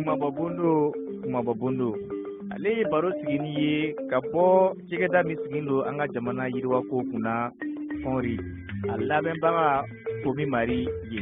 Kumababondo ale ye baro sigini ye ka bɔ cɛkɛda min sigilen don an ka jamana yiriwako kunna Fɔnri a labɛnbaga Komi Mari ye.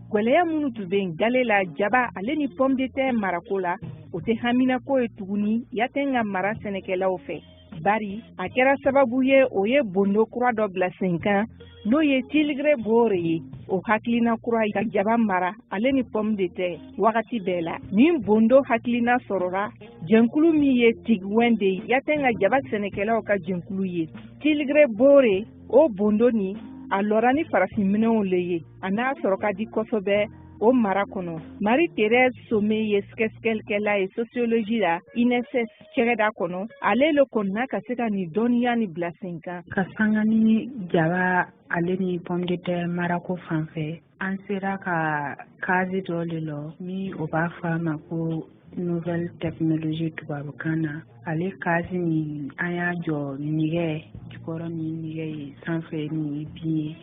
Gwɛlɛya minnu tun bɛ gale la jaba ale ni pomme de terre marako la o tɛ haminako ye tuguni Yaten ka mara sɛnɛkɛlaw fɛ. Bari a kɛra sababu ye o ye bondo kura dɔ bila sen kan n'o ye Tilgre Bore ye. O hakilina kura ka jaba mara ale ni pomme de terre wagati bɛɛ la. Nin bondo hakilina sɔrɔla jɛnkulu min ye Tigwɛn de Yaten ka jaba sɛnɛkɛlaw ka jɛnkulu ye. Tilgre Bore o bondo ni a lɔra ni farafinminɛnw le ye a n'a sɔrɔ ka di kosɛbɛ o mara kɔnɔ. Marie-Thérèse Somé ye sɛgɛsɛgɛlikɛla ye sociologie la INSS cɛkɛda kɔnɔ. Ale le kɔnɔna ka se ka nin dɔnniya ni bila sen kan. Ka sanga ni jaba ale ni pomme de terre marako fanfɛ an sera ka kazi dɔ le lɔ ni o b'a fɔ a ma ko nouvelle technologie tubabukan na. Ale kazi ni an y'a jɔ nɛgɛ jukɔrɔ ni nɛgɛ ye sanfɛ ni bin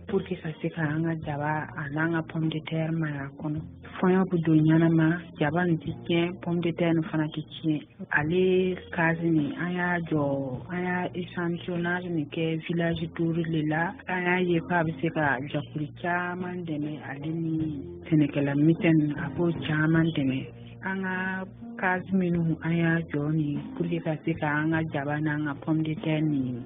pour que ka se ka an ka jaba a n'an ka pomme de terre mara kɔnɔ. Fɔɲɔ bɛ don ɲanama jaba nin tɛ tiɲɛ pomme de terre nin fana tɛ tiɲɛ. Ale kazi ni an y'a jɔ an y'a échantillonnage nin kɛ village duuru le la an y'a ye k'a bɛ se ka jakulu caman dɛmɛ ale ni sɛnɛkɛla misɛnnin a b'o caman dɛmɛ. An ka kazi minnu an y'a jɔ ni pour que ka se ka an ka jaba n'an ka pomme de terre ni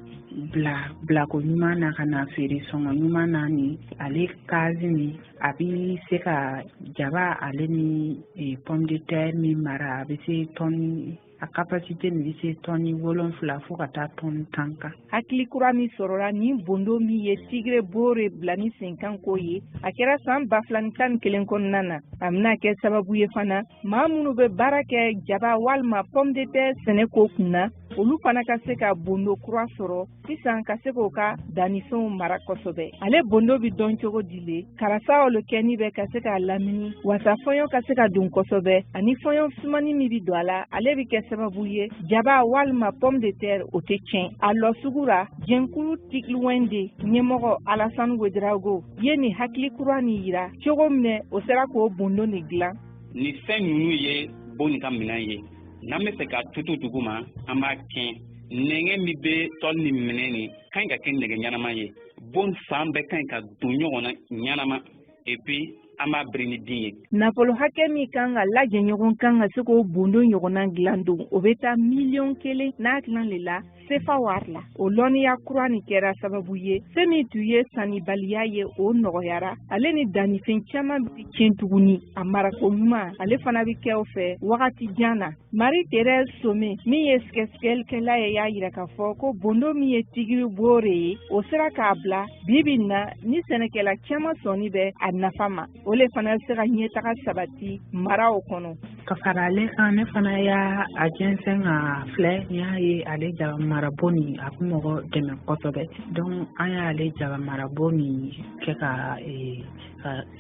bilako ɲuman na ka na feere sɔngɔ ɲuman na ni ale kazi ni a bɛ se ka jaba ale ni pomme de terre min mara a bɛ se tɔni a capacité ni bɛ se tɔni 7 fo ka taa tɔni 10 kan. Hakili kura min sɔrɔla nin bondo min ye Tigre Bore bila ni sen kan ko ye a kɛra san 2011 kɔnɔna na a bɛna kɛ sababu ye fana maa minnu bɛ baara kɛ jaba walima pomme de terre sɛnɛko kunna olu fana ka se ka bondo kura sɔrɔ sisan ka se k'o ka dannifɛnw mara kosɛbɛ. Ale bondo bi dɔn cogo di le karasa le kɛni bɛ ka se k'a lamini wasa fɔɲɔ ka se ka don kosɛbɛ ani fɔɲɔ sumani min bi don a la ale bi kɛ sababu ye jaba walima pomme de terre o tɛ tiɲɛ. A lɔ sugu la jɛnkulu Tigwɛn de ɲɛmɔgɔ Alassane Ouedraogo ye nin hakili kura ni yira cogo min o sera k'o bondo ni dilan. Ni fɛn ninnu ye bon ni ka minɛn ye n'an bɛ fɛ ka tutu dugu ma an b'a kɛ nɛgɛ min bɛ tɔli ni minɛn ni kan ka kɛ nɛgɛ ɲanama ye bon fan bɛɛ kan ka don ɲɔgɔn na ɲanama et puis an b'a biri ni din ye. Nafolo hakɛ min kan ka lajɛ ɲɔgɔn kan ka se k'o bondo ɲɔgɔnna dilan don o bɛ taa 1,000,000 n'a dilan le la CFA wari la. O lɔnniya kura nin kɛra sababu ye fɛn min tun ye sannibaliya ye o nɔgɔyara ale ni dannifɛn caman bɛ tiɲɛ tuguni a marako ɲuman ale fana bɛ kɛ o fɛ wagati jan na. Marie-Thérèse Somé min ye sɛgɛsɛgɛlikɛla ye y'a yira k'a fɔ ko bondo min ye Tigre Bore ye o sera k'a bila bi na ni sɛnɛkɛla caman sɔnni bɛ a nafa ma. O le fana bɛ se ka ɲɛtaga sabati maraw kɔnɔ. Ka fara ale kan ne fana y'a a jɛnsɛn ka filɛ n y'a ye ale jaba marabo ni a bɛ mɔgɔ dɛmɛ kosɛbɛ donc an y'ale jaba marabo ni kɛ ka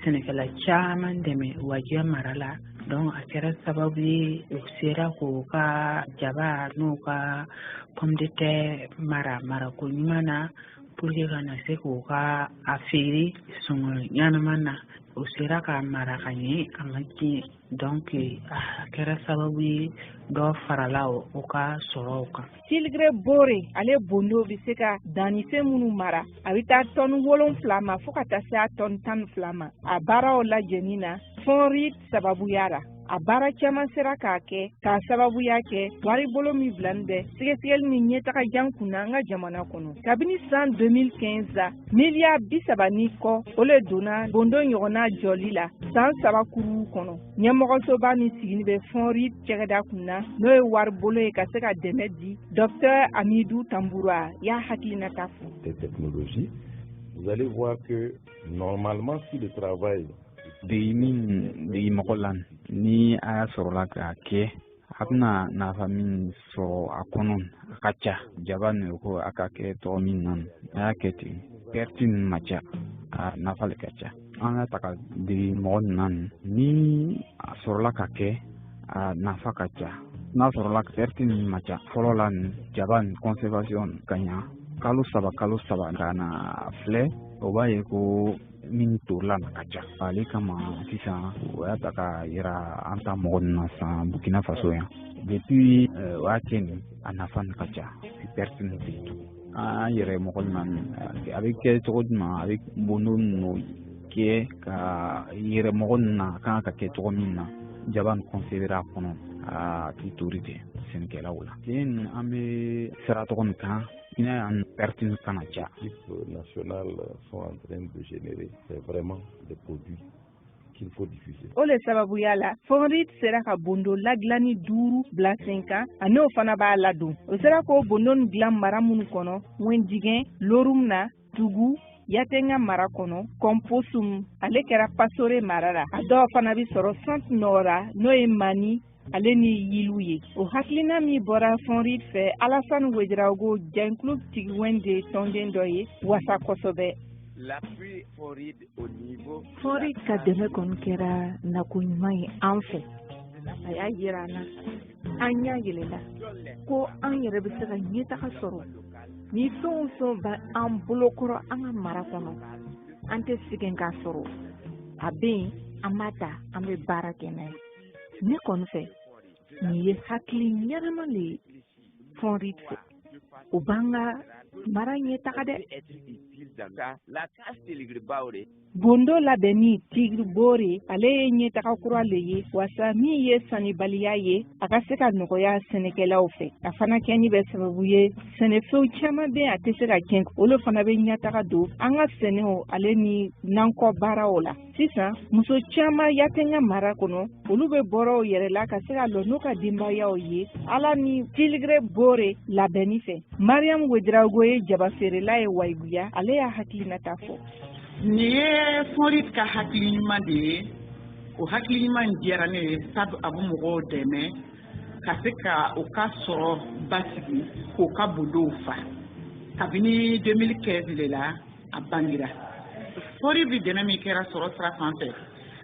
sɛnɛkɛla caman dɛmɛ wajiya mara la donc a kɛra sababu ye u sera k'u ka jaba n'u ka pomme de terre marako ɲuman na pour que ka na se k'u ka a feere sɔngɔ ɲanama na o sera ka mara ka ɲɛ a ma tiɲɛ donc a kɛra sababu ye dɔ farala o ka sɔrɔw kan. Tilgre Bore ale bondo bɛ se ka dannifɛn minnu mara a bɛ taa tɔni 7 ma fo ka taa se a tɔni 12 ma a baaraw lajɛni na Fɔnri sababuya la. A baara caman sera k'a kɛ k'a sababuya kɛ wari bolo min bilani bɛ sɛgɛsɛgɛli ni ɲɛtaga jan kunna an ka jamana kɔnɔ. Kabini san 2015 miliyari 30 kɔ o le donna bondo ɲɔgɔnna jɔli la san 3 kuru kɔnɔ. Ɲɛmɔgɔsoba min sigini bɛ Fɔnri cɛkɛda kunna n'o ye wari bolo ye ka se ka dɛmɛ di Dr Amidou Tamboura y'a hakilinata fɔ. Des technologies, vous allez voir que normalement si le travail degi min degi mɔgɔ la ni a y'a sɔrɔla k'a kɛ a bɛna nafa min sɔrɔ a kɔnɔ a ka ca jaba nin ko a ka kɛ tɔgɔ min na a y'a kɛ ten pertin macha nafa le ka ca an ka taga di mɔgɔ nan ni a sɔrɔla ka kɛ nafa ka ca n'a sɔrɔla pertin macha fɔlɔ la jaba ni conservation ka ɲa kalo saba ka na filɛ o b'a ye ko min torila na ka ca ale kama sisan o y'a ta ka yira an ta mɔgɔ na san Burkina Faso yan depuis o y'a kɛ nin a nafa ka ca pertin tɛ tugun an yɛrɛ mɔgɔ na a bɛ kɛ cogo jumɛn a bɛ bondo ninnu kɛ ka yɛrɛ mɔgɔ na kan ka kɛ cogo min na jaba ni conserver a kɔnɔ a ti tori tɛ sɛnɛkɛlaw la den an bɛ sira tɔgɔ min kan ina y'an pertin kana ca. Les nationales sont en train de générer vraiment des produits qu'il faut diffuser. O le sababuya la Fonrit sera ka bondo la dilani 5 bila sen kan a n'o fana b'a ladon o sera k'o bondo nin dilan mara minnu kɔnɔ Wɛnjigɛn Lorum na Tugu Yatenga mara kɔnɔ Komposum ale kɛra Pasore mara la a dɔw fana bi sɔrɔ Sant Nora n'o ye Mani ale ni Yilu ye o hakilina min bɔra Fonrit fɛ Alassane Ouédraogo jɛnkulu tigiwɛn de tɔnden dɔ ye wasa kosɛbɛ. L'appui Fonrit au niveau Fonrit ka dɛmɛ kɔni kɛra nako ɲuman ye an fɛ a y'a yira an na an y'a yɛlɛla ko an yɛrɛ bɛ se ka ɲɛtaga sɔrɔ ni fɛn o fɛn bɛ an bolokɔrɔ an ka mara kɔnɔ an tɛ sɛgɛn k'a sɔrɔ a bɛ yen an b'a ta an bɛ baara kɛ n'a ye ne kɔni fɛ nin ye hakili ɲɛnama le ye Fonrit fɛ o b'an ka mara ɲɛtaga dɛ. Bondo labɛnni Tigre Bore ale ye ɲɛtaga kura le ye wasa min ye sannibaliya ye a ka se ka nɔgɔya sɛnɛkɛlaw fɛ a fana kɛni bɛ sababu ye sɛnɛfɛnw caman bɛ a tɛ se ka kɛ olu fana bɛ ɲɛtaga don an ka sɛnɛw ale ni nankɔ baaraw la sisan muso caman Yatenga mara kɔnɔ olu bɛ bɔrɔw yɛrɛ la ka se ka lɔ n'u ka denbayaw ye ala ni Tigre Bore labɛnni fɛ Mariam Ouédraogo ye jaba feerela ye Wayiguya ale y'a hakilinata fɔ. Nin ye Fonrit ka hakili ɲuman de ye o hakili ɲuman diyara ne ye sabu a bɛ mɔgɔw dɛmɛ ka se ka o ka sɔrɔ basigi k'o ka bondow fa kabini 2015 de la a bangira Fonrit bi dɛmɛ min kɛra sɔrɔ sira fan fɛ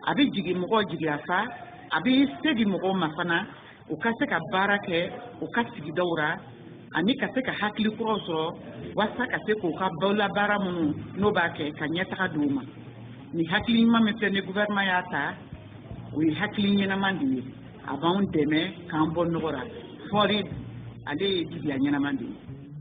a bɛ jigin mɔgɔw jigiya fa a bɛ se di mɔgɔw ma fana o ka se ka baara kɛ o ka sigidaw ra ani ka se ka hakili kuraw sɔrɔ wasa ka se k'o ka bawla baara minnu n'o b'a kɛ ka ɲɛtaga d'o ma ni hakili ɲuman min filɛ ni gouvernement y'a ta o ye hakili ɲɛnaman de ye a b'anw dɛmɛ k'an bɔ nɔgɔ ra Fonrit ale ye jigiya ɲɛnaman de ye.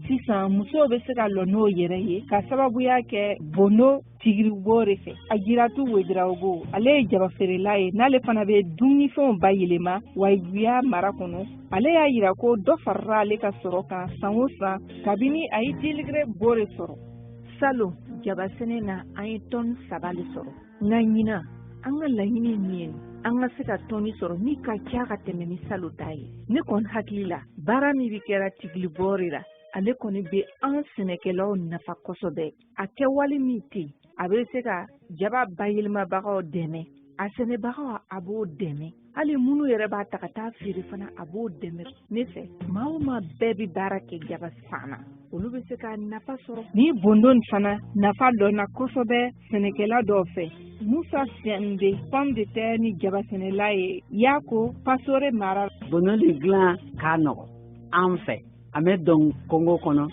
Sisan musow bɛ se ka lɔ n'o yɛrɛ ye ka sababuya kɛ bondo Tigre Bore fɛ a Jiratu Ouédraogo ale ye jaba feerela ye n'ale fana bɛ dumunifɛnw bayɛlɛma Wayiguya mara kɔnɔ ale y'a yira ko dɔ farala ale ka sɔrɔ kan san o san kabini a ye Tigre Bore sɔrɔ. Salon jaba sɛnɛ na an ye tɔni 3 le sɔrɔ nka ɲinan an ka laɲini min ye an ka se ka tɔni sɔrɔ min ka ca ka tɛmɛ ni Salon ta ye ne kɔni hakili la baara min bɛ kɛra Tigre Bore la ale kɔni bɛ an sɛnɛkɛlaw nafa kosɛbɛ a kɛwale min tɛ a bɛ se ka jaba bayɛlɛmabagaw dɛmɛ a sɛnɛbagaw a b'o dɛmɛ hali minnu yɛrɛ b'a ta ka taa feere fana a b'o dɛmɛ ne fɛ maa o maa bɛɛ bɛ baara kɛ jaba fan na olu bɛ se ka nafa sɔrɔ. Ni bondo fana nafa dɔnna kosɛbɛ sɛnɛkɛla dɔw fɛ Musa Siande pomme de terre ni jaba sɛnɛla ye Yako Pasore mara. Bondo de dilan k'a nɔgɔ an fɛ an bɛ dɔn Kongo kɔnɔ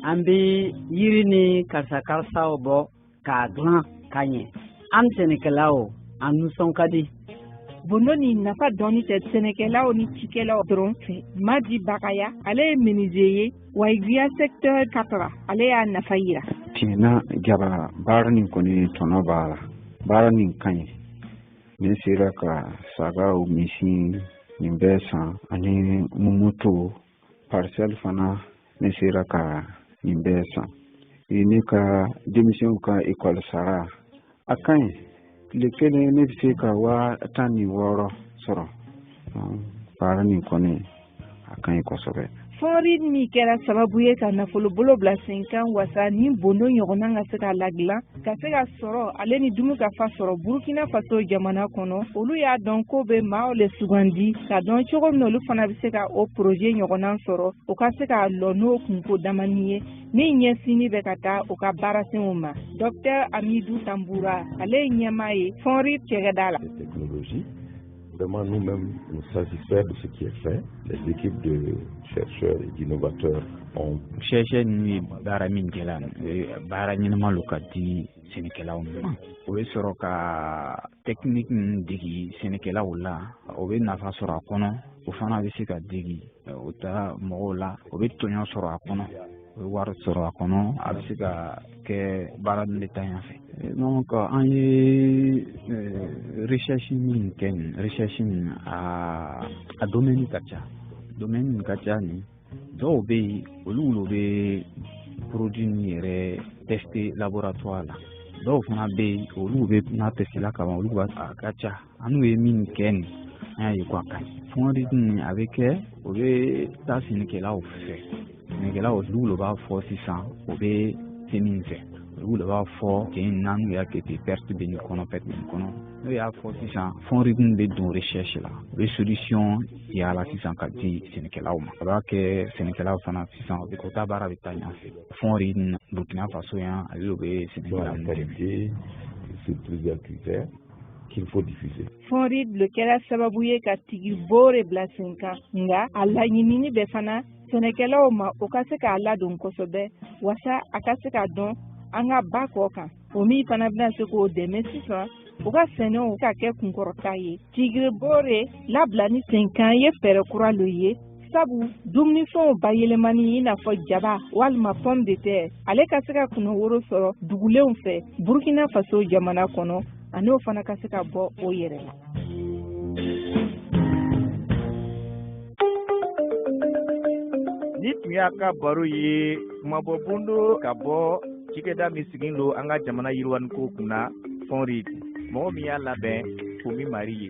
an bɛ yiri ni karisa-karisaw bɔ k'a dilan ka ɲɛ an sɛnɛkɛlaw an nisɔn ka di. Bondo ni nafa dɔnni tɛ sɛnɛkɛlaw ni cikɛlaw dɔrɔn fɛ Madi Bakaya ale ye menuisier ye Wayiguya secteur 4 ale y'a nafa yira. Tiɲɛna jaba baara nin kɔni tɔnɔ b'a la baara nin ka ɲi ne sera ka sagaw misi nin bɛɛ san ani moto parcelle fana ne sera ka nin bɛɛ san ne ka denmisɛnw ka école sara a ka ɲi tile kelen ne bɛ se ka 16,000 sɔrɔ baara nin kɔni a ka ɲi kosɛbɛ. Fɔnri min kɛra sababu ye ka nafolobolo bila sen kan wasa ni bondo ɲɔgɔnna ka se ka ladilan ka se ka sɔrɔ ale ni dumi ka fa sɔrɔ Burkina Faso jamana kɔnɔ olu y'a dɔn ko bɛ maaw le sugandi ka dɔn cogo min olu fana bɛ se ka o projet ɲɔgɔnna sɔrɔ u ka se ka lɔ n'o kunko damani ye min ɲɛsinni bɛ ka taa u ka baarasenw ma. Dr Amidou Tamboura ale ye ɲɛmaa ye Fɔnri cɛkɛda la. Vraiment nous-mêmes nous satisfaire de ce qui est fait. Les équipes de chercheurs et d'innovateurs ont cherché ni baara min kɛla baara ɲɛnama lo ka di sɛnɛkɛlaw ma. O bɛ sɔrɔ ka technique min degi sɛnɛkɛlaw la o bɛ nafa sɔrɔ a kɔnɔ o fana bɛ se ka degi o ta mɔgɔw la o bɛ tɔɲɔ sɔrɔ a kɔnɔ o bɛ wari sɔrɔ a kɔnɔ a bɛ se ka kɛ baara min bɛ taa yan fɛ. Donc an ye recherche min kɛ nin recherche min a domaine ka ca ni dɔw bɛ yen olu bɛ produit min yɛrɛ tester laboratoire la dɔw fana bɛ yen olu bɛ n'a tester la kaban olu b'a a ka ca an n'u ye min kɛ nin an y'a ye ko a ka ɲi Fɔnri nin a bɛ kɛ o bɛ taa sɛnɛkɛlaw fɛ sɛnɛkɛlaw olu b'a fɔ sisan o bɛ se min fɛ olu de b'a fɔ cɛn na n'u y'a kɛ ten perte bɛ nin kɔnɔ perte bɛ nin kɔnɔ n'u y'a fɔ sisan Fɔnri nin bɛ don recherche la u bɛ solution yaala sisan ka di sɛnɛkɛlaw ma a b'a kɛ sɛnɛkɛlaw fana sisan u bɛ ko ta baara bɛ taa ɲɛfɛ Fɔnri nin Burkina Faso yan ale de bɛ sɛnɛkɛlaw dɛmɛ sur plusieurs critères qu'il faut diffuser. Fɔnri le kɛra sababu ye ka tigi boore bila sen kan nka a laɲinini bɛ fana sɛnɛkɛlaw ma o ka se k'a ladon kosɛbɛ wasa a ka se k'a dɔn an ka ba kɔ kan o min fana bɛna se k'o dɛmɛ sisan u ka sɛnɛw ka kɛ kunkɔrɔta ye tigiri boore labila ni sen kan ye fɛɛrɛ kura lo ye sabu dumunifɛnw bayɛlɛmani i n'a fɔ jaba walima pomme de terre ale ka se ka kunnaworo sɔrɔ dugulenw fɛ Burkina Faso jamana kɔnɔ ani o fana ka se ka bɔ o yɛrɛ la. Ni tun y'a ka baro ye kumabɔ bondo ka bɔ cikɛda min sigilen don an ka jamana yiriwani ko kunna Fɔnri mɔgɔ min y'a labɛn Komi Mari ye.